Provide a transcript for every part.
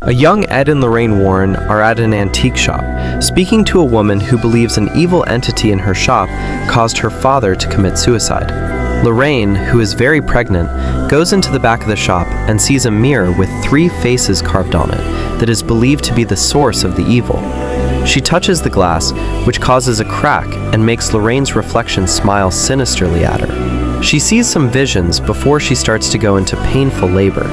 A young Ed and Lorraine Warren are at an antique shop, speaking to a woman who believes an evil entity in her shop caused her father to commit suicide. Lorraine, who is very pregnant, goes into the back of the shop and sees a mirror with 3 faces carved on it that is believed to be the source of the evil. She touches the glass, which causes a crack and makes Lorraine's reflection smile sinisterly at her. She sees some visions before she starts to go into painful labor.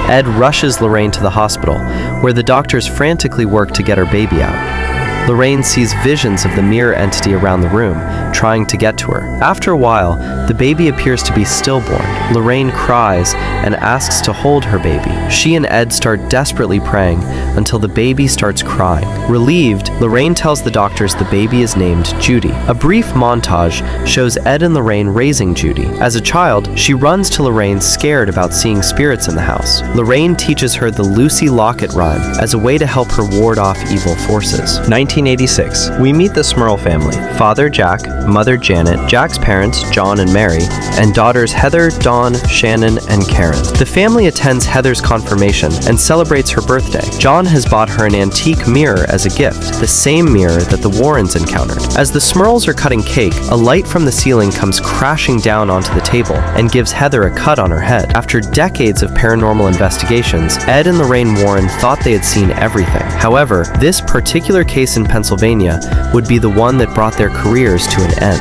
Ed rushes Lorraine to the hospital, where the doctors frantically work to get her baby out. Lorraine sees visions of the mirror entity around the room, trying to get to her. After a while, the baby appears to be stillborn. Lorraine cries and asks to hold her baby. She and Ed start desperately praying until the baby starts crying. Relieved, Lorraine tells the doctors the baby is named Judy. A brief montage shows Ed and Lorraine raising Judy. As a child, she runs to Lorraine scared about seeing spirits in the house. Lorraine teaches her the Lucy Locket rhyme as a way to help her ward off evil forces. 1986. We meet the Smurl family. Father Jack, Mother Janet, Jack's parents John and Mary, and daughters Heather, Dawn, Shannon, and Karen. The family attends Heather's confirmation and celebrates her birthday. John has bought her an antique mirror as a gift, the same mirror that the Warrens encountered. As the Smurls are cutting cake, a light from the ceiling comes crashing down onto the table and gives Heather a cut on her head. After decades of paranormal investigations, Ed and Lorraine Warren thought they had seen everything. However, this particular case in Pennsylvania would be the one that brought their careers to an end.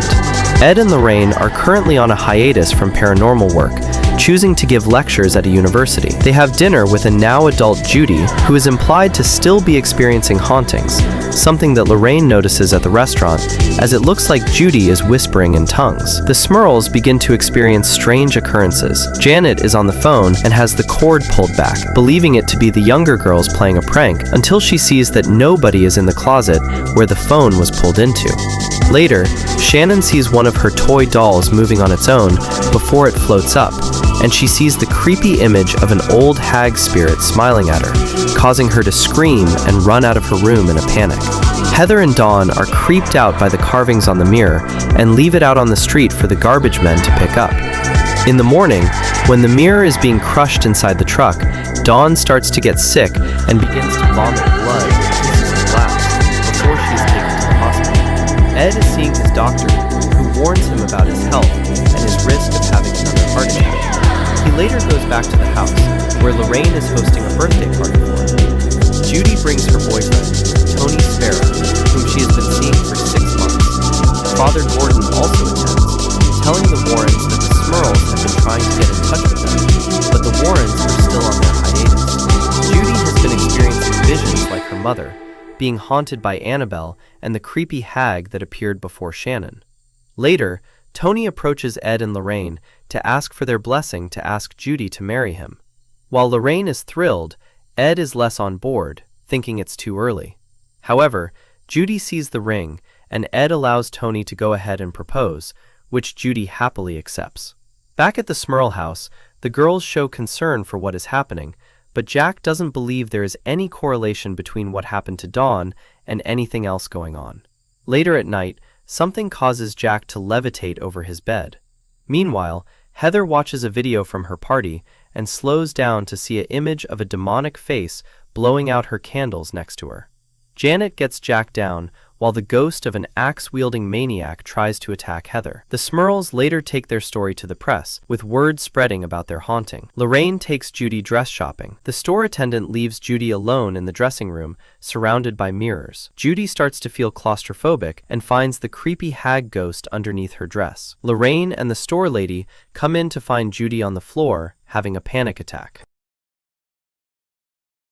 Ed and Lorraine are currently on a hiatus from paranormal work, choosing to give lectures at a university. They have dinner with a now adult Judy, who is implied to still be experiencing hauntings, something that Lorraine notices at the restaurant, as it looks like Judy is whispering in tongues. The Smurls begin to experience strange occurrences. Janet is on the phone and has the cord pulled back, believing it to be the younger girls playing a prank, until she sees that nobody is in the closet where the phone was pulled into. Later, Shannon sees one of her toy dolls moving on its own before it floats up, and she sees the creepy image of an old hag spirit smiling at her, causing her to scream and run out of her room in a panic. Heather and Dawn are creeped out by the carvings on the mirror and leave it out on the street for the garbage men to pick up. In the morning, when the mirror is being crushed inside the truck, Dawn starts to get sick and begins to vomit blood into the glass before she is taken to the hospital. Ed is seeing his doctor, who warns him about his health and his risk of having another heart attack. He later goes back to the house, where Lorraine is hosting a birthday party for him. Judy brings her boyfriend, Tony Sparrow, whom she has been seeing for 6 months. Father Gordon also attends, telling the Warrens that the Smurls have been trying to get in touch with them, but the Warrens are still on their hiatus. Judy has been experiencing visions like her mother, being haunted by Annabelle and the creepy hag that appeared before Shannon. Later, Tony approaches Ed and Lorraine to ask for their blessing to ask Judy to marry him. While Lorraine is thrilled, Ed is less on board, thinking it's too early. However, Judy sees the ring, and Ed allows Tony to go ahead and propose, which Judy happily accepts. Back at the Smurl house, the girls show concern for what is happening, but Jack doesn't believe there is any correlation between what happened to Dawn and anything else going on. Later at night, something causes Jack to levitate over his bed. Meanwhile, Heather watches a video from her party and slows down to see an image of a demonic face blowing out her candles next to her. Janet gets Jack down while the ghost of an axe-wielding maniac tries to attack Heather. The Smurls later take their story to the press, with word spreading about their haunting. Lorraine takes Judy dress shopping. The store attendant leaves Judy alone in the dressing room, surrounded by mirrors. Judy starts to feel claustrophobic and finds the creepy hag ghost underneath her dress. Lorraine and the store lady come in to find Judy on the floor, having a panic attack.